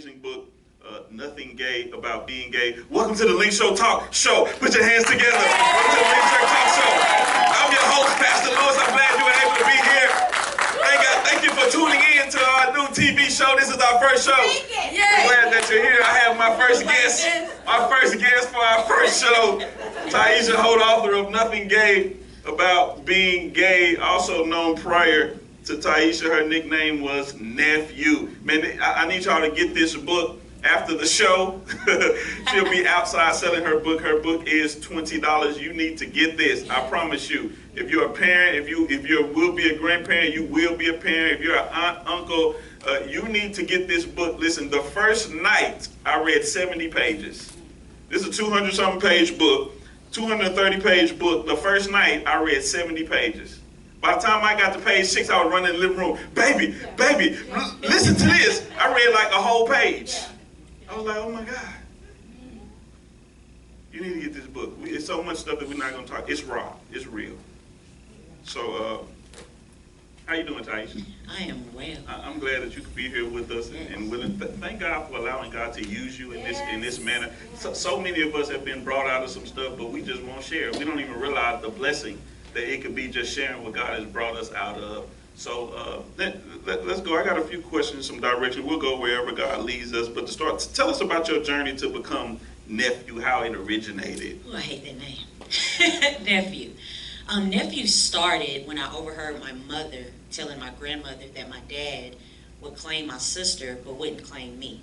amazing book, Nothing Gay About Being Gay. Welcome to the Link Show Talk Show. Put your hands together. Welcome to the Link Show Talk Show. I'm your host, Pastor Lewis. I'm glad you were able to be here. Thank you for tuning in to our new TV show. This is our first show. I'm glad that you're here. I have my first guest for our first show, Tyeesha Holt, author of Nothing Gay About Being Gay, also known prior to Tyeesha. Her nickname was Nephew. Man, I need y'all to get this book after the show. She'll be outside selling her book. Her book is $20. You need to get this. I promise you. If you're a parent, if you will be a grandparent, you will be a parent. If you're an aunt, uncle, you need to get this book. Listen, the first night I read 70 pages. This is a 200-something page book, 230-page book. The first night I read 70 pages. By the time I got to page 6, I was running in the living room. Baby, listen to this. I read like a whole page. I was like, oh my God. You need to get this book. It's so much stuff that we're not going to talk. It's raw. It's real. So, how you doing, Tyeesha? I am well. I'm glad that you could be here with us and willing. Thank God for allowing God to use you in this manner. So many of us have been brought out of some stuff, but we just won't share. We don't even realize the blessing that it could be just sharing what God has brought us out of. So let's go. I got a few questions, some direction. We'll go wherever God leads us. But to start, tell us about your journey to become Nephew, how it originated. Oh, I hate that name. Nephew. Nephew started when I overheard my mother telling my grandmother that my dad would claim my sister but wouldn't claim me.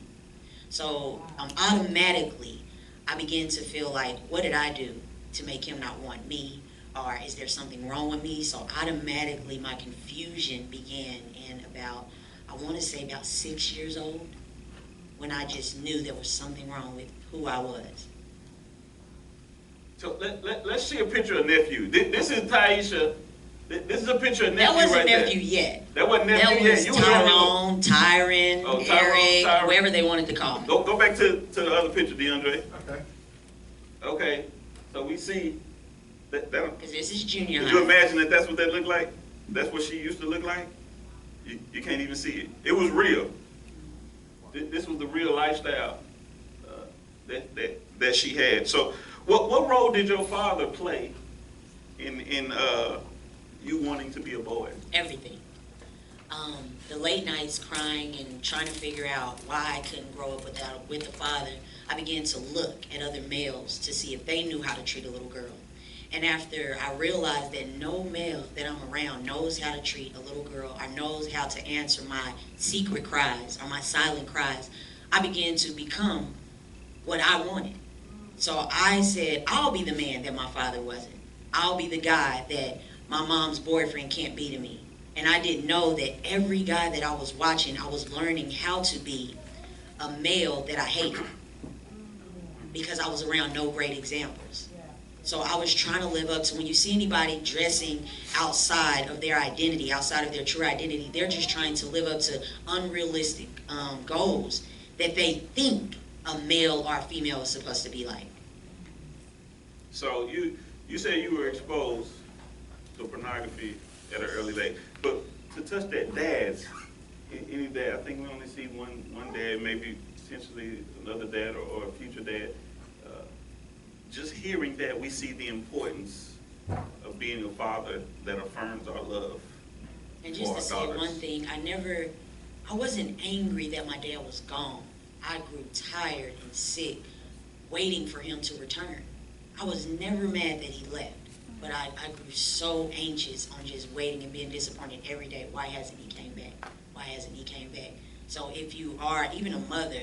So automatically I began to feel like, what did I do to make him not want me? Or is there something wrong with me? So automatically my confusion began in about, I want to say about 6 years old, when I just knew there was something wrong with who I was. So let's see a picture of Nephew. This is Tyeesha. This is a picture of Nephew. That wasn't right Nephew there. yet. That wasn't Nephew that yet. Was you Tyrone, Tyron, Eric, whatever they wanted to call me. Go back to the other picture, DeAndre. Okay. Okay. So we see that. Because this is junior high. Could you imagine that that's what that looked like? That's what she used to look like? You can't even see it. It was real. This was the real lifestyle that she had. So what role did your father play in you wanting to be a boy? Everything. The late nights crying and trying to figure out why I couldn't grow up with a father, I began to look at other males to see if they knew how to treat a little girl. And after I realized that no male that I'm around knows how to treat a little girl or knows how to answer my secret cries or my silent cries, I began to become what I wanted. So I said, I'll be the man that my father wasn't. I'll be the guy that my mom's boyfriend can't be to me. And I didn't know that every guy that I was watching, I was learning how to be a male that I hated, because I was around no great examples. So I was trying to live up to, when you see anybody dressing outside of their identity, outside of their true identity, they're just trying to live up to unrealistic goals that they think a male or a female is supposed to be like. So you say you were exposed to pornography at an early age, but to touch that dads, any dad, I think we only see one dad, maybe potentially another dad or a future dad. Just hearing that, we see the importance of being a father that affirms our love. And just to say one thing, I wasn't angry that my dad was gone. I grew tired and sick, waiting for him to return. I was never mad that he left, but I grew so anxious on just waiting and being disappointed every day. Why hasn't he came back? Why hasn't he came back? So if you are even a mother,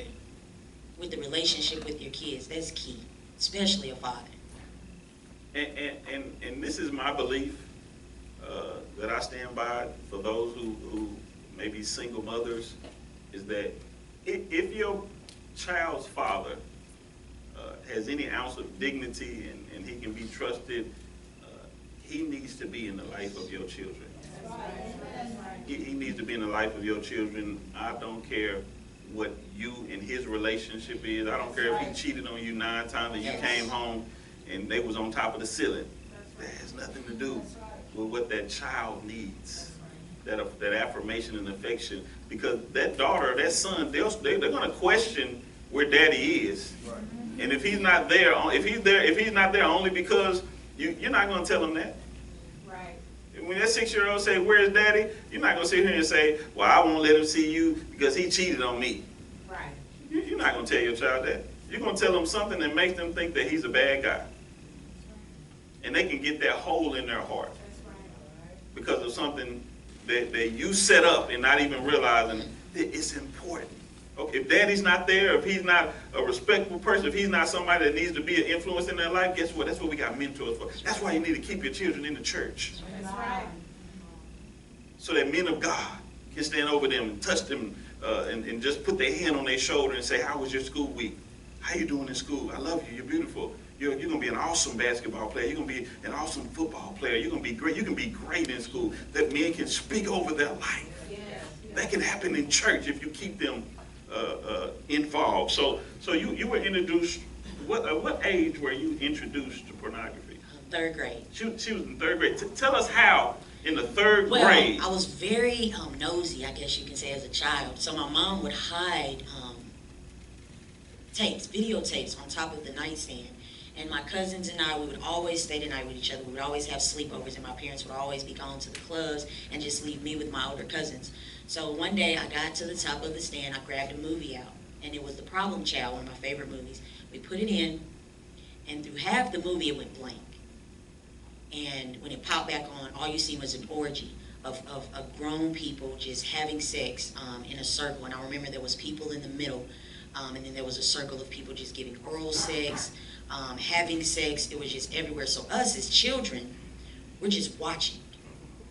with the relationship with your kids, that's key, especially a father. And this is my belief that I stand by for those who may be single mothers, is that if your child's father has any ounce of dignity and he can be trusted, he needs to be in the life of your children. He needs to be in the life of your children. I don't care what you and his relationship is. I don't care if he cheated on you 9 times and you came home and they was on top of the ceiling. That has nothing to do with what that child needs. that affirmation and affection, because that daughter, that son, they're going to question where daddy is. Right. And if he's not there, if he's not there only because you're not going to tell him that. Right. When that 6-year-old say, "Where's daddy?" You're not going to sit here and say, "Well, I won't let him see you because he cheated on me." Right. You're not going to tell your child that. You're going to tell them something that makes them think that he's a bad guy. And they can get that hole in their heart because of something that you set up and not even realizing that it's important. Okay, if daddy's not there, if he's not a respectful person, if he's not somebody that needs to be an influence in their life, guess what? That's what we got mentors for. That's why you need to keep your children in the church. That's right. So that men of God can stand over them and touch them and just put their hand on their shoulder and say, "How was your school week? How you doing in school? I love you. You're beautiful. You're going to be an awesome basketball player. You're going to be an awesome football player. You're going to be great. You can be great in school." That men can speak over their life. Yes. That can happen in church if you keep them involved. So you were introduced. What age were you introduced to pornography? 3rd grade. She was in 3rd grade. Tell us how in the 3rd grade. I was very nosy, I guess you can say, as a child. So my mom would hide videotapes on top of the nightstand. And my cousins and I, we would always stay the night with each other. We would always have sleepovers, and my parents would always be gone to the clubs and just leave me with my older cousins. So one day I got to the top of the stand, I grabbed a movie out, and it was The Problem Child, one of my favorite movies. We put it in, and through half the movie it went blank. And when it popped back on, all you see was an orgy of grown people just having sex in a circle. And I remember there was people in the middle, and then there was a circle of people just giving oral sex, having sex. It was just everywhere. So us as children, we're just watching.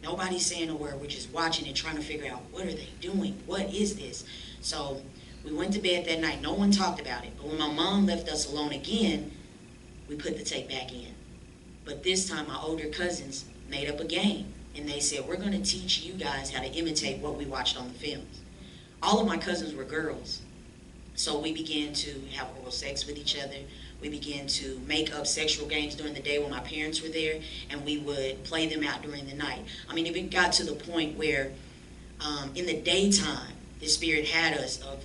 Nobody's saying a word. We're just watching and trying to figure out, what are they doing? What is this? So we went to bed that night. No one talked about it. But when my mom left us alone again, we put the tape back in. But this time my older cousins made up a game. And they said, "We're going to teach you guys how to imitate what we watched on the films." All of my cousins were girls. So we began to have oral sex with each other. We began to make up sexual games during the day when my parents were there, and we would play them out during the night. I mean, it got to the point where in the daytime, the Spirit had us of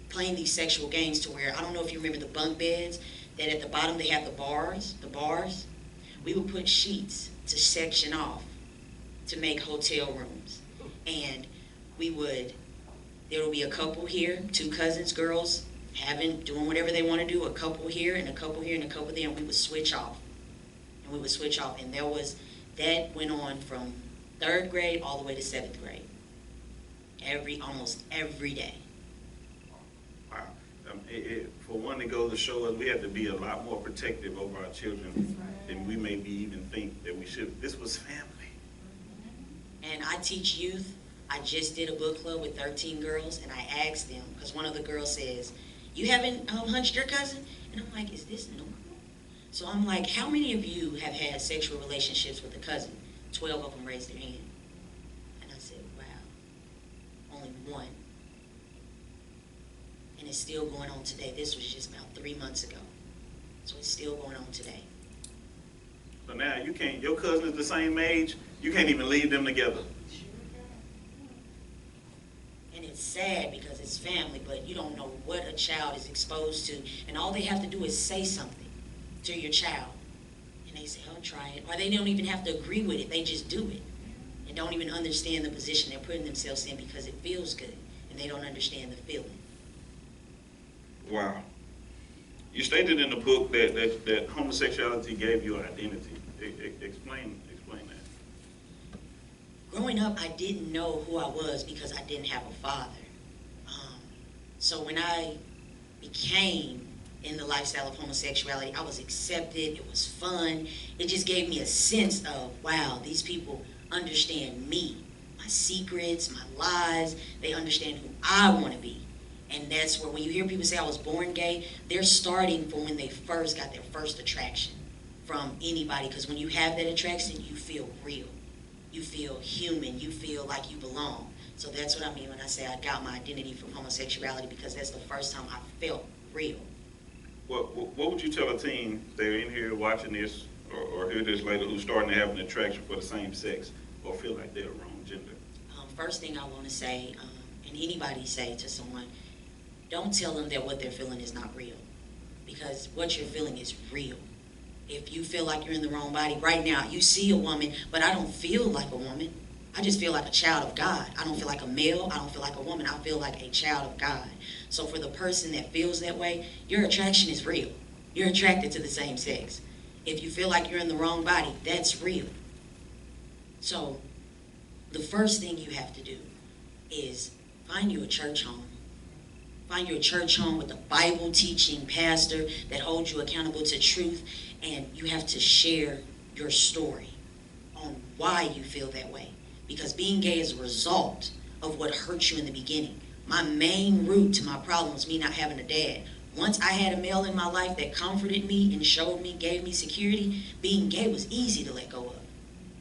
playing these sexual games to where, I don't know if you remember the bunk beds, that at the bottom they have the bars. We would put sheets to section off to make hotel rooms. And there would be a couple here, 2 cousins, girls, doing whatever they want to do, a couple here and a couple here and a couple there, and we would switch off. And that went on from 3rd grade all the way to 7th grade. Almost every day. Wow. For one, it goes to show us we have to be a lot more protective over our children than we maybe even think that we should. This was family. And I teach youth. I just did a book club with 13 girls, and I asked them, because one of the girls says, "You haven't hunched your cousin?" And I'm like, "Is this normal?" So I'm like, "How many of you have had sexual relationships with a cousin?" 12 of them raised their hand. And I said, wow, only 1. And it's still going on today. This was just about 3 months ago. So it's still going on today. So now your cousin is the same age, you can't even leave them together. And it's sad because it's family, but you don't know what a child is exposed to. And all they have to do is say something to your child. And they say, "Oh, try it." Or they don't even have to agree with it. They just do it. And don't even understand the position they're putting themselves in because it feels good. And they don't understand the feeling. Wow. You stated in the book that homosexuality gave you an identity. Explain that. Growing up, I didn't know who I was because I didn't have a father. So when I became in the lifestyle of homosexuality, I was accepted. It was fun. It just gave me a sense of, wow, these people understand me, my secrets, my lies. They understand who I want to be. And that's where when you hear people say I was born gay, they're starting from when they first got their first attraction from anybody. Because when you have that attraction, you feel real. You feel human. You feel like you belong. So that's what I mean when I say I got my identity from homosexuality, because that's the first time I felt real. What would you tell a teen, they're in here watching this or hear this later, who's starting to have an attraction for the same sex or feel like they're the wrong gender? first thing I want to say, and anybody say to someone, don't tell them that what they're feeling is not real. Because what you're feeling is real. If you feel like you're in the wrong body, right now, you see a woman, but I don't feel like a woman. I just feel like a child of God. I don't feel like a male. I don't feel like a woman. I feel like a child of God. So for the person that feels that way, your attraction is real. You're attracted to the same sex. If you feel like you're in the wrong body, that's real. So the first thing you have to do is find you a church home. Find you a church home with a Bible teaching pastor that holds you accountable to truth, and you have to share your story on why you feel that way. Because being gay is a result of what hurt you in the beginning. My main root to my problem was me not having a dad. Once I had a male in my life that comforted me and showed me, gave me security, being gay was easy to let go of.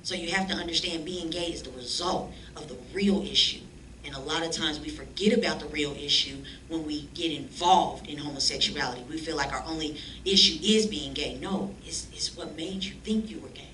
So you have to understand being gay is the result of the real issue. And a lot of times we forget about the real issue when we get involved in homosexuality. We feel like our only issue is being gay. No, it's what made you think you were gay.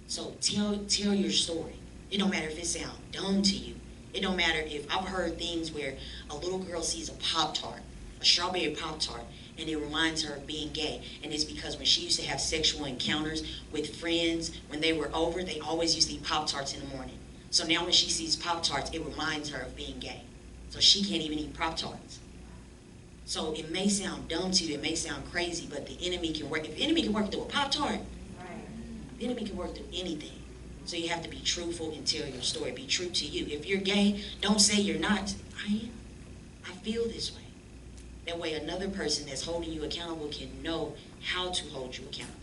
So tell your story. It don't matter if it sounds dumb to you. It don't matter if I've heard things where a little girl sees a Pop-Tart, a strawberry Pop-Tart, and it reminds her of being gay. And it's because when she used to have sexual encounters with friends, when they were over, they always used to eat Pop-Tarts in the morning. So now when she sees Pop-Tarts, it reminds her of being gay. So she can't even eat Pop-Tarts. So it may sound dumb to you, it may sound crazy, but the enemy can work. If the enemy can work through a Pop-Tart, the enemy can work through anything. So you have to be truthful and tell your story. Be true to you. If you're gay, don't say you're not. I am. I feel this way. That way another person that's holding you accountable can know how to hold you accountable.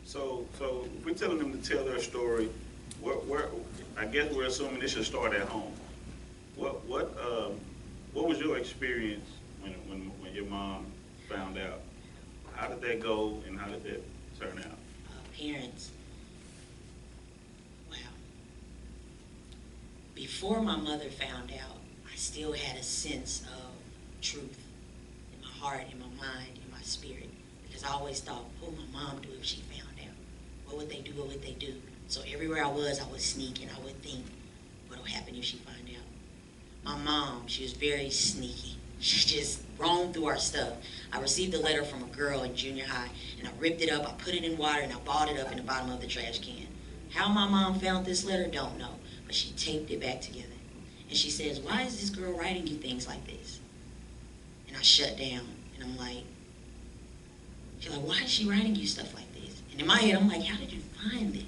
So if we're telling them to tell their story, where I guess we're assuming this should start at home. What was your experience when your mom found out? How did that go and how did that turn out? Parents. Wow. Before my mother found out, I still had a sense of truth in my heart, in my mind, in my spirit. Because I always thought, what would my mom do if she found out? What would they do? What would they do? So everywhere I would sneak and I would think, what will happen if she find out? My mom, she was very sneaky. She just roamed through our stuff. I received a letter from a girl in junior high, and I ripped it up, I put it in water, and I balled it up in the bottom of the trash can. How my mom found this letter, don't know, but she taped it back together. And she says, why is this girl writing you things like this? And I shut down, and I'm like, she's like, why is she writing you stuff like this? And in my head, I'm like, how did you find this?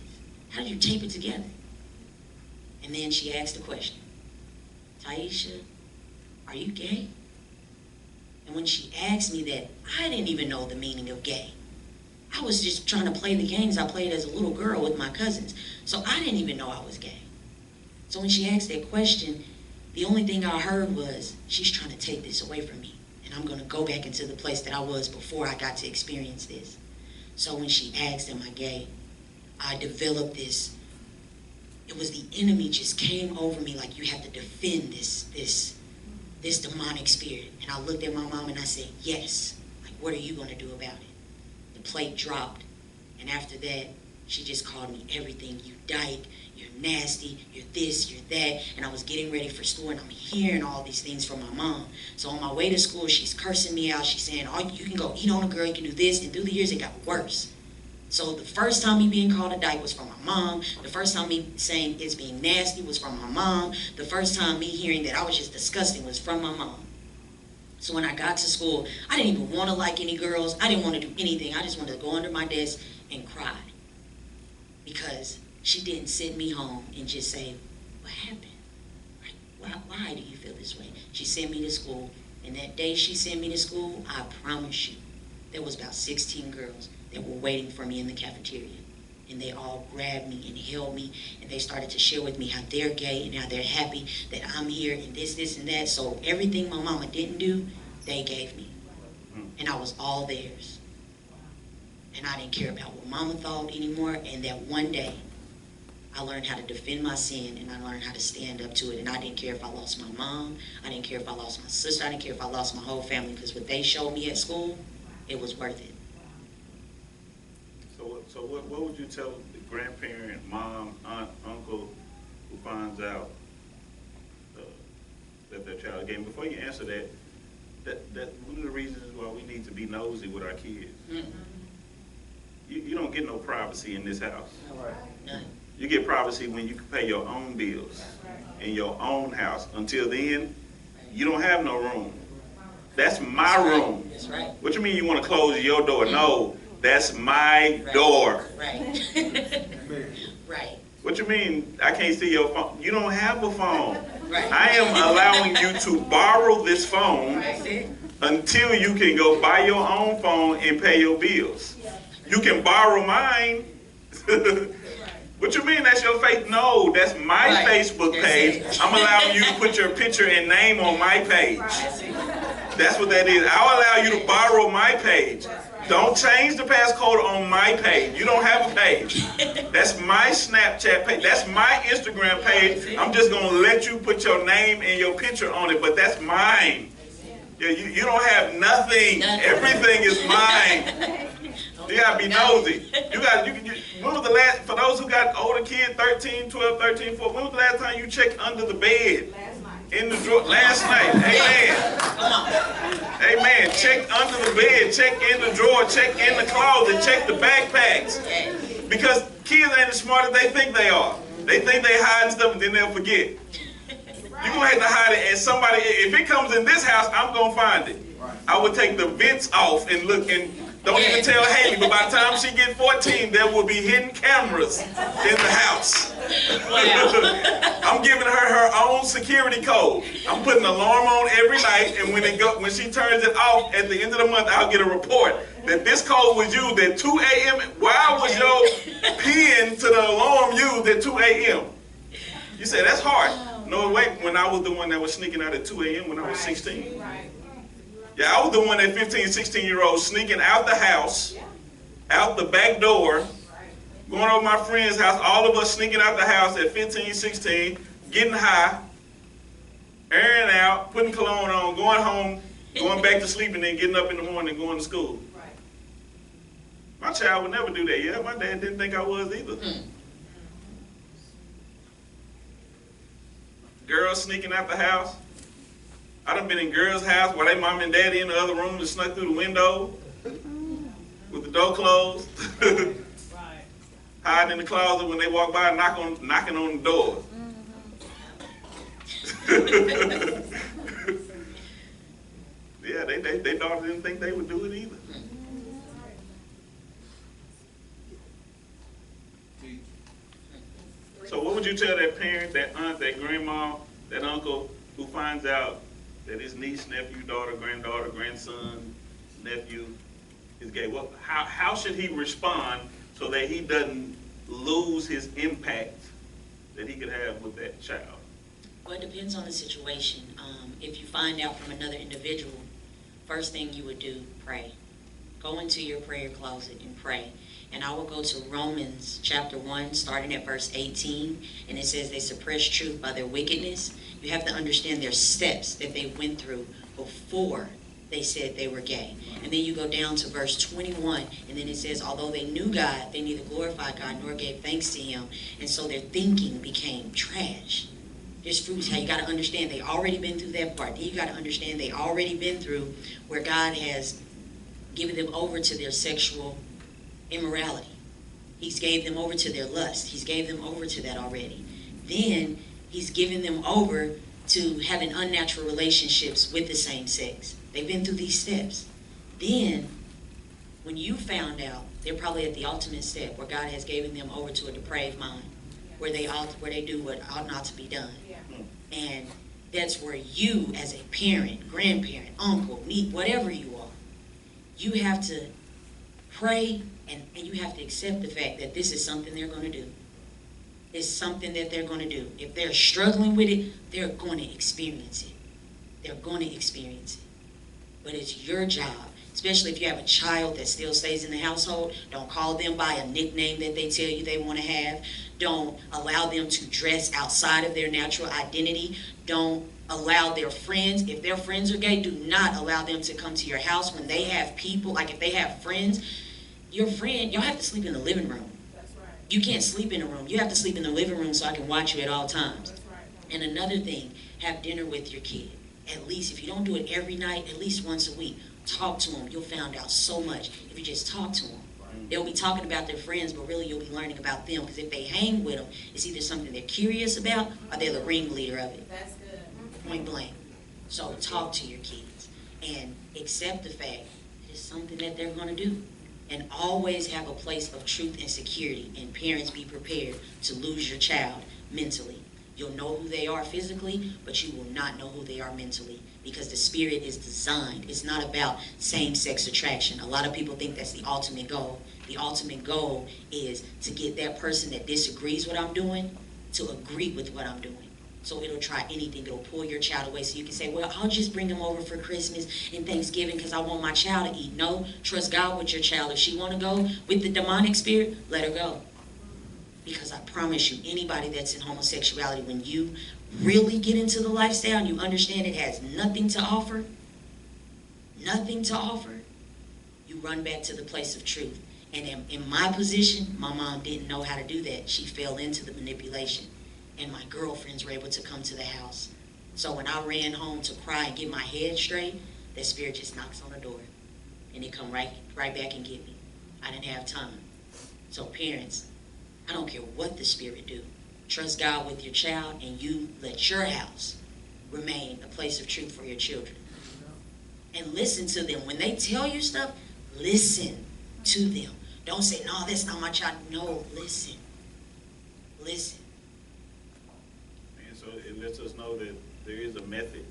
How did you tape it together? And then she asked the question, Tyeesha, are you gay? And when she asked me that, I didn't even know the meaning of gay. I was just trying to play the games I played as a little girl with my cousins. So I didn't even know I was gay. So when she asked that question, the only thing I heard was, she's trying to take this away from me. And I'm going to go back into the place that I was before I got to experience this. So when she asked, am I gay? I developed this. It was the enemy just came over me like you have to defend this demonic spirit. And I looked at my mom and I said, yes. Like, what are you going to do about it? The plate dropped. And after that, she just called me everything. You dyke, you're nasty, you're this, you're that. And I was getting ready for school and I'm hearing all these things from my mom. So on my way to school, she's cursing me out. She's saying, oh, you can go eat on a girl, you can do this. And through the years, it got worse. So the first time me being called a dyke was from my mom. The first time me saying it's being nasty was from my mom. The first time me hearing that I was just disgusting was from my mom. So when I got to school, I didn't even want to like any girls. I didn't want to do anything. I just wanted to go under my desk and cry. Because she didn't send me home and just say, what happened? Like, why do you feel this way? She sent me to school. And that day she sent me to school, I promise you, there was about 16 girls that were waiting for me in the cafeteria. And they all grabbed me and held me, and they started to share with me how they're gay and how they're happy that I'm here and this, and that. So everything my mama didn't do, they gave me. And I was all theirs. And I didn't care about what mama thought anymore. And that one day, I learned how to defend my sin, and I learned how to stand up to it. And I didn't care if I lost my mom. I didn't care if I lost my sister. I didn't care if I lost my whole family, because what they showed me at school, it was worth it. So what would you tell the grandparent, mom, aunt, uncle who finds out that their child is gay. Before you answer that one of the reasons why we need to be nosy with our kids. Mm-hmm. You don't get no privacy in this house. None. You get privacy when you can pay your own bills in your own house. Until then, you don't have no room. That's my room. That's right. What you mean you want to close your door? No, that's my door. Right. Right. What you mean I can't see your phone? You don't have a phone. Right. I am allowing you to borrow this phone until you can go buy your own phone and pay your bills. You can borrow mine. What you mean that's your face? No, that's my Facebook page. I'm allowing you to put your picture and name on my page. That's what that is. I'll allow you to borrow my page. Don't change the passcode on my page. You don't have a page. That's my Snapchat page. That's my Instagram page. I'm just going to let you put your name and your picture on it, but that's mine. You don't have nothing. Everything is mine. You got to be nosy. When was the last, for those who got older kids, 13, 12, 13, 14, when was the last time you checked under the bed? In the drawer, last night. Amen. Amen. Check under the bed, check in the drawer, check in the closet, check the backpacks. Because kids ain't as smart as they think they are. They think they hide stuff and then they'll forget. You're going to have to hide it, and somebody, if it comes in this house, I'm going to find it. I would take the vents off and look, and don't even tell Haley, but by the time she gets 14, there will be hidden cameras in the house. I'm giving her own security code. I'm putting an alarm on every night, and when she turns it off at the end of the month, I'll get a report that this code was used at 2 a.m. Why was your pin to the alarm used at 2 a.m.? You say, that's hard. No, wait, when I was the one that was sneaking out at 2 a.m. when I was 16. Yeah, I was the one that 15, 16-year-olds sneaking out the house, out the back door, going over my friend's house, all of us sneaking out the house at 15, 16, getting high, airing out, putting cologne on, going home, going back to sleep, and then getting up in the morning and going to school. My child would never do that. Yeah, my dad didn't think I was either. Girls sneaking out the house. I done been in girls' house where they mom and daddy in the other room and snuck through the window with the door closed. Hiding in the closet when they walk by, knocking on the door. Yeah, they daughter didn't think they would do it either. So what would you tell that parent, that aunt, that grandma, that uncle who finds out that his niece, nephew, daughter, granddaughter, grandson, nephew is gay? Well, how should he respond so that he doesn't lose his impact that he could have with that child? Well, it depends on the situation. If you find out from another individual, first thing you would do, pray. Go into your prayer closet and pray. And I will go to Romans chapter 1, starting at verse 18. And it says they suppress truth by their wickedness. You have to understand their steps that they went through before they said they were gay. And then you go down to verse 21. And then it says, although they knew God, they neither glorified God nor gave thanks to him. And so their thinking became trash. There's fruits. How you got to understand they already been through that part. Then you got to understand they already been through where God has given them over to their sexual immorality. He's gave them over to their lust. He's gave them over to that already. Then he's given them over to having unnatural relationships with the same sex. They've been through these steps. Then, when you found out, they're probably at the ultimate step where God has given them over to a depraved mind, where they do what ought not to be done. And that's where you, as a parent, grandparent, uncle, niece, whatever you are, you have to pray and you have to accept the fact that this is something they're going to do. It's something that they're going to do. If they're struggling with it, they're going to experience it. They're going to experience it. But it's your job, especially if you have a child that still stays in the household. Don't call them by a nickname that they tell you they want to have. Don't allow them to dress outside of their natural identity. Don't allow their friends, if their friends are gay, do not allow them to come to your house when they have people. Like if they have friends, your friend, y'all have to sleep in the living room. You can't sleep in a room. You have to sleep in the living room so I can watch you at all times. That's right. And another thing, have dinner with your kid. At least, if you don't do it every night, at least once a week. Talk to them. You'll find out so much if you just talk to them. They'll be talking about their friends, but really you'll be learning about them. Because if they hang with them, it's either something they're curious about or they're the ringleader of it. That's good. Point blank. So talk to your kids and accept the fact that it's something that they're going to do. And always have a place of truth and security. And parents, be prepared to lose your child mentally. You'll know who they are physically, but you will not know who they are mentally. Because the spirit is designed. It's not about same-sex attraction. A lot of people think that's the ultimate goal. The ultimate goal is to get that person that disagrees with what I'm doing to agree with what I'm doing. So it'll try anything. It'll pull your child away so you can say, well, I'll just bring them over for Christmas and Thanksgiving because I want my child to eat. No, trust God with your child. If she want to go with the demonic spirit, let her go. Because I promise you, anybody that's in homosexuality, when you really get into the lifestyle and you understand it has nothing to offer, you run back to the place of truth. And in my position, my mom didn't know how to do that. She fell into the manipulation. And my girlfriends were able to come to the house. So when I ran home to cry and get my head straight, that spirit just knocks on the door. And it come right back and get me. I didn't have time. So parents, I don't care what the spirit do. Trust God with your child, and you let your house remain a place of truth for your children. And listen to them. When they tell you stuff, listen to them. Don't say, no, that's not my child. No, listen. Listen. And so it lets us know that there is a method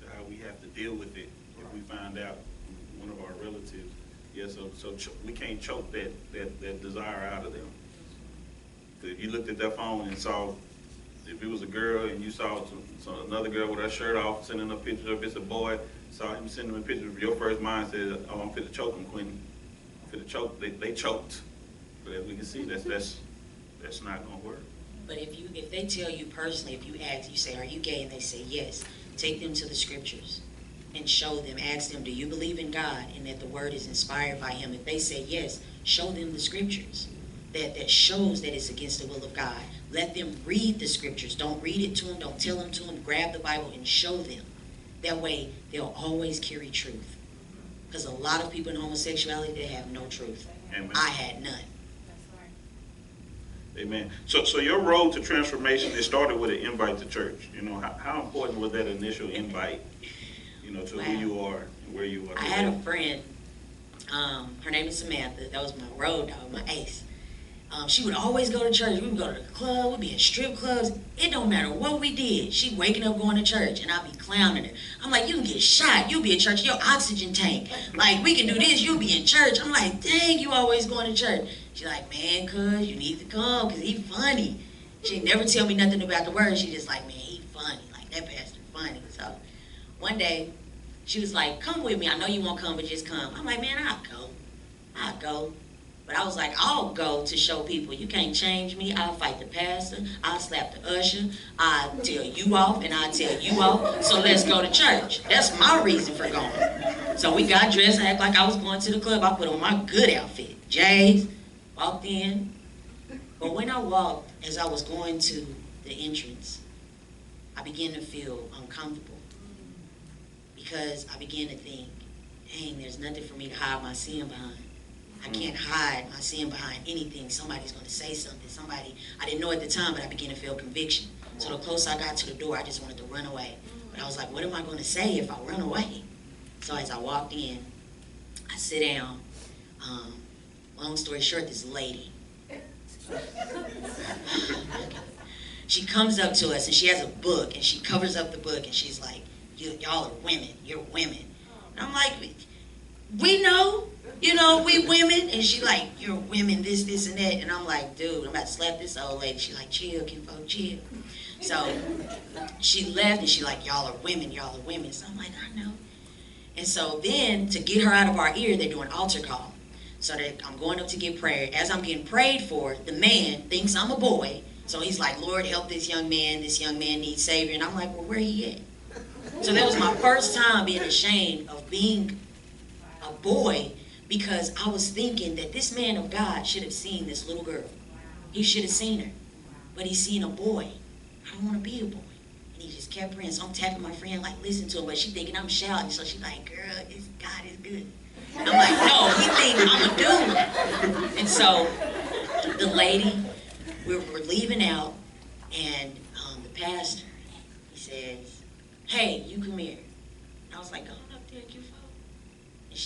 to how we have to deal with it if we find out one of our relatives. Yeah, so we can't choke that desire out of them. If you looked at that phone and saw, if it was a girl and you saw another girl with her shirt off, sending a picture, if it's a boy, saw him sending him a picture, your first mind says, oh, I'm fit to choke him, Quentin. I'm fit to choke. They choked. But as we can see, that's not going to work. But if they tell you personally, if you ask, you say, are you gay? And they say yes, take them to the scriptures and show them, ask them, do you believe in God and that the word is inspired by him? If they say yes, show them the scriptures. That shows that it's against the will of God. Let them read the scriptures. Don't read it to them. Don't tell them to them. Grab the Bible and show them. That way, they'll always carry truth. Because a lot of people in homosexuality, they have no truth. Amen. I had none. That's right. Amen. So your road to transformation, it started with an invite to church. You know, how important was that initial invite, to who you are and where you are? I had a friend, her name is Samantha. That was my road dog, my ace. She would always go to church. We would go to the club. We'd be in strip clubs. It don't matter what we did. She waking up going to church, and I'd be clowning her. I'm like, you can get shot. You'll be in church. Your oxygen tank. Like, we can do this. You'll be in church. I'm like, dang, you always going to church. She's like, man, cuz, you need to come, because he funny. She never tell me nothing about the word. She just like, man, he funny. Like, that pastor funny. So one day, she was like, come with me. I know you won't come, but just come. I'm like, man, I'll go. But I was like, I'll go to show people you can't change me. I'll fight the pastor. I'll slap the usher. I'll tell you off, and I'll tell you off. So let's go to church. That's my reason for going. So we got dressed. I act like I was going to the club. I put on my good outfit. J's. Walked in. But when I walked, as I was going to the entrance, I began to feel uncomfortable. Because I began to think, dang, there's nothing for me to hide my sin behind. I can't hide my sin behind anything. Somebody's going to say something. I didn't know at the time, but I began to feel conviction. So the closer I got to the door, I just wanted to run away. But I was like, what am I going to say if I run away? So as I walked in, I sit down. Long story short, this lady, she comes up to us, and she has a book, and she covers up the book, and she's like, y'all are women. You're women. And I'm like, we know. We women. And she like, you're women, this, and that. And I'm like, dude, I'm about to slap this old lady. She like, chill, kinfolk, chill. So she left, and she like, y'all are women. So I'm like, I know. And so then, to get her out of our ear, they're doing altar call. So that I'm going up to get prayer. As I'm getting prayed for, the man thinks I'm a boy. So he's like, Lord, help this young man. This young man needs Savior. And I'm like, well, where he at? So that was my first time being ashamed of being a boy, because I was thinking that this man of God should have seen this little girl. He should have seen her. But he's seen a boy. I don't want to be a boy. And he just kept praying. So I'm tapping my friend, like, listen to him. But she thinking I'm shouting. So she's like, girl, God is good. And I'm like, no, he think I'm a dude. And so the lady, we're leaving out. And the pastor, he says, hey, you come here. And I was like, go on up there, Q4. And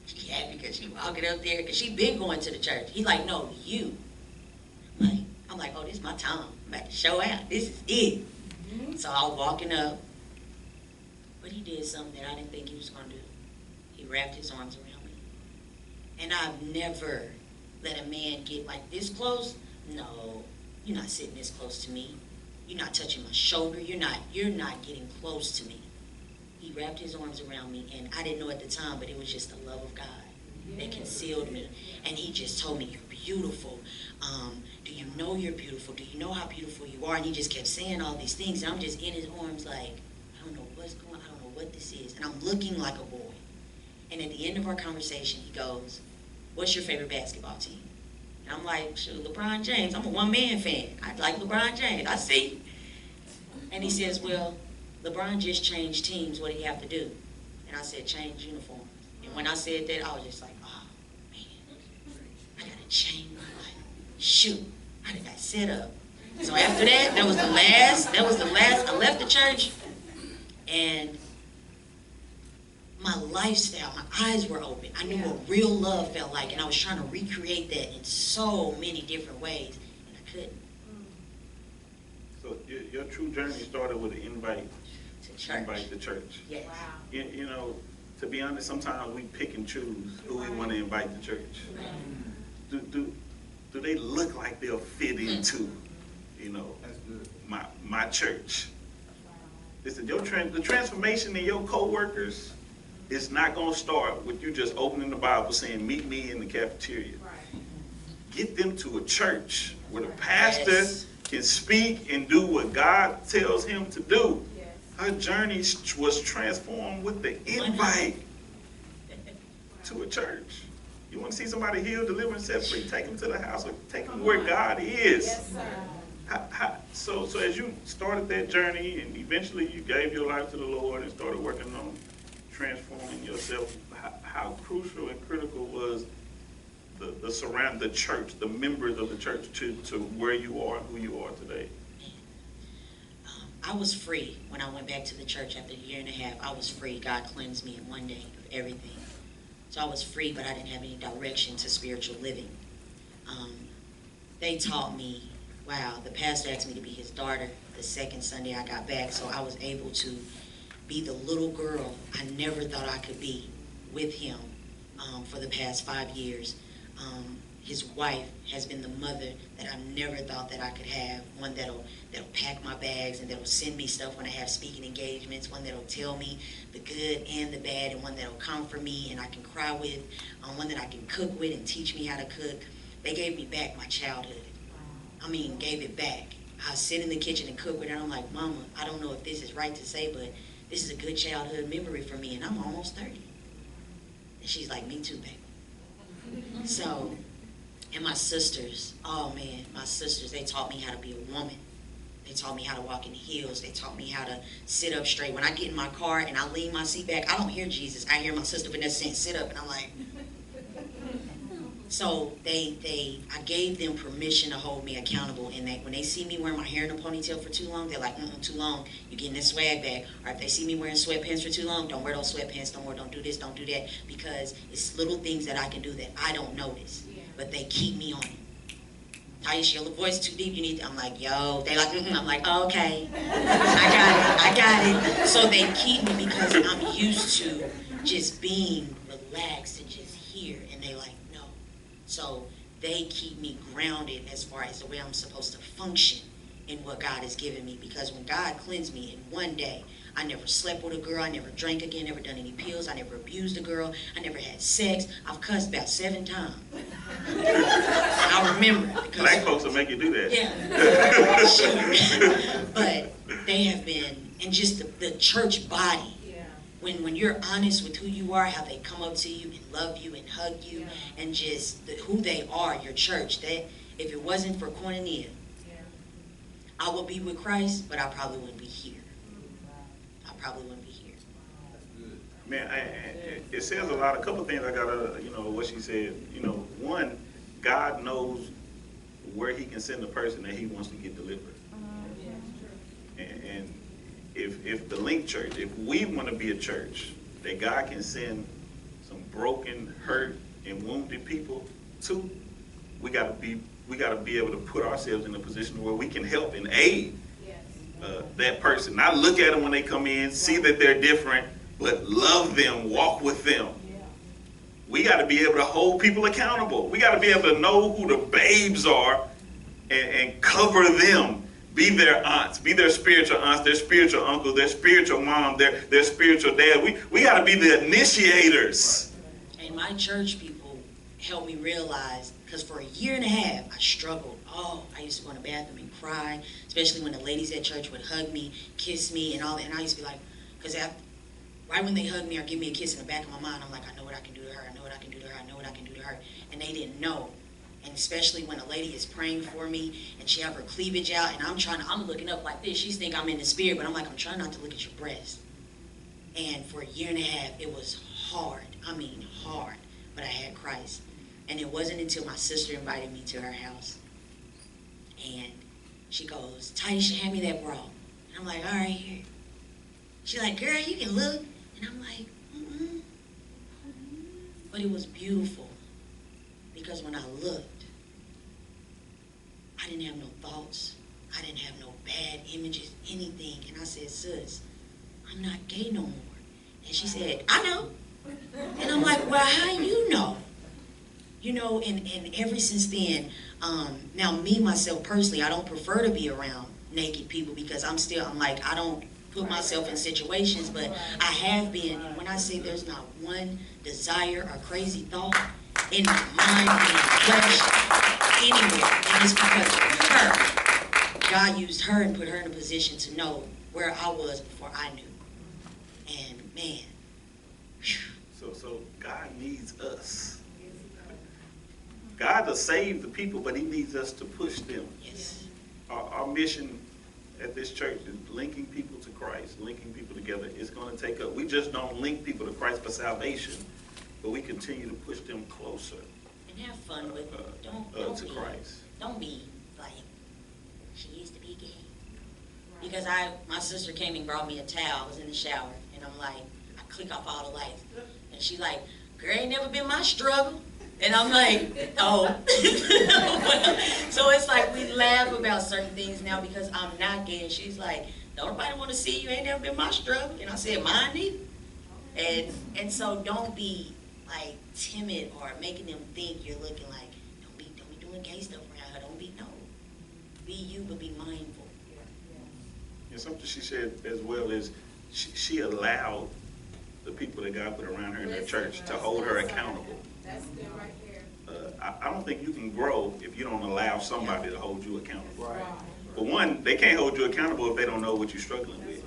she happy because she walking up there. Because she been going to the church. He like, no, you. I'm like, oh, this is my time. I'm about to show out. This is it. So I was walking up, but he did something that I didn't think he was going to do. He wrapped his arms around me. And I've never let a man get like this close. No, you're not sitting this close to me. You're not touching my shoulder. You're not getting close to me. He wrapped his arms around me, and I didn't know at the time, but it was just the love of God that concealed me. And he just told me, you're beautiful. Do you know you're beautiful? Do you know how beautiful you are? And he just kept saying all these things. And I'm just in his arms like, I don't know what's going on. I don't know what this is. And I'm looking like a boy. And at the end of our conversation, he goes, what's your favorite basketball team? And I'm like, shoot, LeBron James. I'm a one-man fan. I like LeBron James. I see. And he says, well, LeBron just changed teams. What do you have to do? And I said, change uniforms. And when I said that, I was just like, oh, man, I got to change my life. Shoot, I done got set up. So after that, that was the last. I left the church, and my lifestyle, my eyes were open. I knew what real love felt like, and I was trying to recreate that in so many different ways, and I couldn't. So your true journey started with an invite To church. Invite to church. Yes. Wow. You know, to be honest, sometimes we pick and choose who we want to invite to church. Do they look like they'll fit into, you know, my church? Listen, the transformation in your co-workers is not going to start with you just opening the Bible saying, meet me in the cafeteria. Get them to a church where the pastor can speak and do what God tells him to do. Her journey was transformed with the invite to a church. You want to see somebody healed, delivered, and set free, take them to the house or take them where God is. Yes, sir. So as you started that journey and eventually you gave your life to the Lord and started working on transforming yourself, how crucial and critical was the church, the members of the church to where you are and who you are today? I was free when I went back to the church after a year and a half. I was free. God cleansed me in one day of everything. So I was free, but I didn't have any direction to spiritual living. They taught me, wow, the pastor asked me to be his daughter the second Sunday I got back, so I was able to be the little girl I never thought I could be with him for the past 5 years. His wife has been the mother that I never thought that I could have, one that'll pack my bags and that'll send me stuff when I have speaking engagements, one that'll tell me the good and the bad, and one that'll comfort me and I can cry with, one that I can cook with and teach me how to cook. They gave me back my childhood. I mean, gave it back. I sit in the kitchen and cook with her, and I'm like, Mama, I don't know if this is right to say, but this is a good childhood memory for me, and I'm almost 30. And she's like, me too, baby. So, and my sisters, oh man, my sisters, they taught me how to be a woman. They taught me how to walk in heels. They taught me how to sit up straight. When I get in my car and I lean my seat back, I don't hear Jesus. I hear my sister Vanessa saying, sit up, and I'm like, so I gave them permission to hold me accountable, and that when they see me wearing my hair in a ponytail for too long, they're like, too long, you're getting this swag back. Or if they see me wearing sweatpants for too long, don't wear those sweatpants no more, don't do this, don't do that, because it's little things that I can do that I don't notice, but they keep me on it. Tyeesha, your voice too deep, you need to, I'm like, yo, they like, I'm like, oh, okay, I got it. So they keep me because I'm used to just being relaxed and just here, and they like, no. So they keep me grounded as far as the way I'm supposed to function in what God has given me, because when God cleansed me in one day, I never slept with a girl, I never drank again, never done any pills, I never abused a girl, I never had sex. I've cussed about 7 times. I remember it. Black folks will make you do that. Yeah. Sure. But they have been, and just the church body, when you're honest with who you are, how they come up to you and love you and hug you, and just who they are, your church, that If it wasn't for koinonia, I would be with Christ, but I probably wouldn't be here. I probably wouldn't be here. Man, it says a lot. A couple things I gotta, what she said. One, God knows where He can send the person that He wants to get delivered. And if the Link Church, if we want to be a church that God can send some broken, hurt, and wounded people to, we gotta be able to put ourselves in a position where we can help and aid that person. Not look at them when they come in, see that they're different, but love them, walk with them. We got to be able to hold people accountable. We got to be able to know who the babes are and cover them. Be their aunts, be their spiritual aunts, their spiritual uncle, their spiritual mom, their spiritual dad. We got to be the initiators. And my church people helped me realize, because for a year and a half, I struggled. Oh, I used to go in the bathroom and cry, especially when the ladies at church would hug me, kiss me, and all that. And I used to be like, because right when they hug me or give me a kiss in the back of my mind, I'm like, I know what I can do to her, I know what I can do to her, I know what I can do to her. And they didn't know. And especially when a lady is praying for me and she have her cleavage out and I'm looking up like this. She's think I'm in the spirit, but I'm like, I'm trying not to look at your breast. And for a year and a half, it was hard. I mean, hard. But I had Christ. And it wasn't until my sister invited me to her house. And she goes, Tyeesha, hand me that bra. And I'm like, all right, here. She's like, girl, you can look. And I'm like, mm-mm. But it was beautiful. Because when I looked, I didn't have no thoughts. I didn't have no bad images, anything. And I said, sis, I'm not gay no more. And she said, I know. And I'm like, well, how you know? And ever since then, now me, myself personally, I don't prefer to be around naked people because I'm like, I don't put myself in situations, but I have been. And when I say there's not one desire or crazy thought in my mind, in my flesh, anywhere, and it's because of her. God used her and put her in a position to know where I was before I knew. And man. So God needs us. God to save the people, but He needs us to push them. Yes. Our mission at this church is linking people to Christ, linking people together. It's going to take up. We just don't link people to Christ for salvation, but we continue to push them closer. And have fun with it. Don't to Christ. Don't be like, she used to be gay. Because my sister came and brought me a towel. I was in the shower, and I'm like, I click off all the lights, and she like, girl, ain't never been my struggle. And I'm like, oh. So it's like we laugh about certain things now because I'm not gay. And she's like, don't nobody want to see you. Ain't never been my struggle. And I said, mine neither. And so don't be like timid or making them think you're looking like, don't be doing gay stuff around her. Don't be, no. Be you, but be mindful. And something she said as well is she allowed the people that God put around her in the church to hold her accountable. That's good right there. I don't think you can grow if you don't allow somebody to hold you accountable. Right. For one, they can't hold you accountable if they don't know what you're struggling with.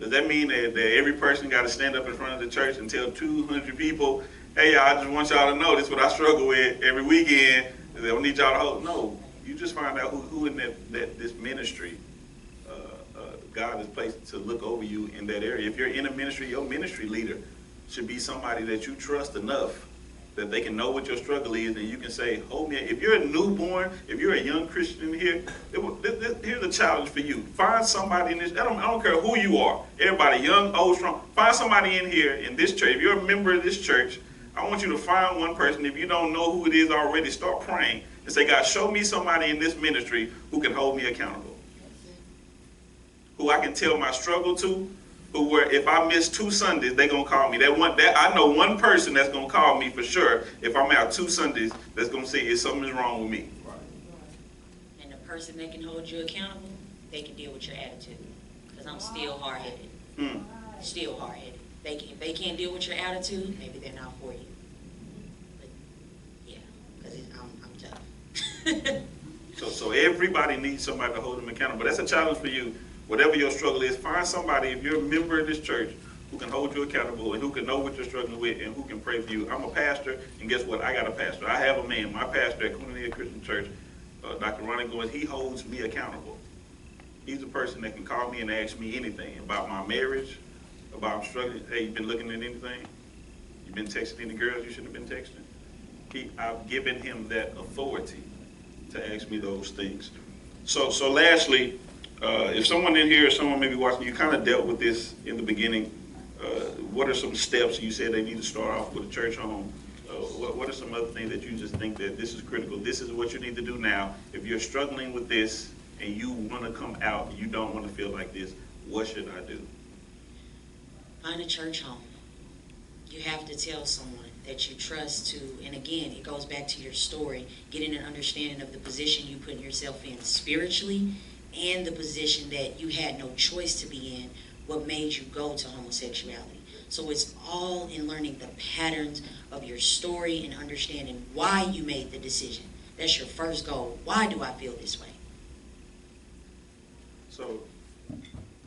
Does that mean that every person got to stand up in front of the church and tell 200 people, hey, y'all, I just want y'all to know this is what I struggle with every weekend. They don't need y'all to hold. No, you just find out who in this ministry God has placed to look over you in that area. If you're in a ministry, your ministry leader should be somebody that you trust enough that they can know what your struggle is, and you can say, hold me. If you're a newborn, if you're a young Christian here, here's a challenge for you. Find somebody in this, I don't care who you are, everybody, young, old, strong, find somebody in here in this church. If you're a member of this church, I want you to find one person. If you don't know who it is already, start praying and say, God, show me somebody in this ministry who can hold me accountable, who I can tell my struggle to, who where if I miss 2 Sundays, they're going to call me. I know one person that's going to call me for sure if I'm out 2 Sundays that's going to say something's wrong with me. And the person that can hold you accountable, they can deal with your attitude. Because I'm still hard-headed. Still hard-headed. If they can't deal with your attitude, maybe they're not for you. But yeah, because I'm tough. So everybody needs somebody to hold them accountable. That's a challenge for you. Whatever your struggle is, find somebody, if you're a member of this church, who can hold you accountable and who can know what you're struggling with and who can pray for you. I'm a pastor, and guess what? I got a pastor. I have a man. My pastor at Koinonia Christian Church Dr. Ronnie Goins, he holds me accountable. He's the person that can call me and ask me anything about my marriage, about I'm struggling. Hey, you been looking at anything? You been texting any girls you shouldn't have been texting? I've given him that authority to ask me those things. So lastly, if someone in here, someone maybe watching, you kind of dealt with this in the beginning. What are some steps? You said they need to start off with a church home. What are some other things that you just think that this is critical? This is what you need to do now. If you're struggling with this and you want to come out, you don't want to feel like this, what should I do? Find a church home. You have to tell someone that you trust to, and again, it goes back to your story, getting an understanding of the position you put yourself in spiritually and the position that you had no choice to be in, what made you go to homosexuality. So it's all in learning the patterns of your story and understanding why you made the decision. That's your first goal. Why do I feel this way? So,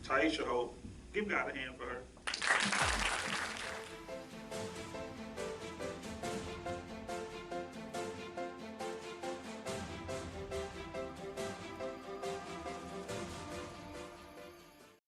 Tyeesha Holt, give God a hand for her.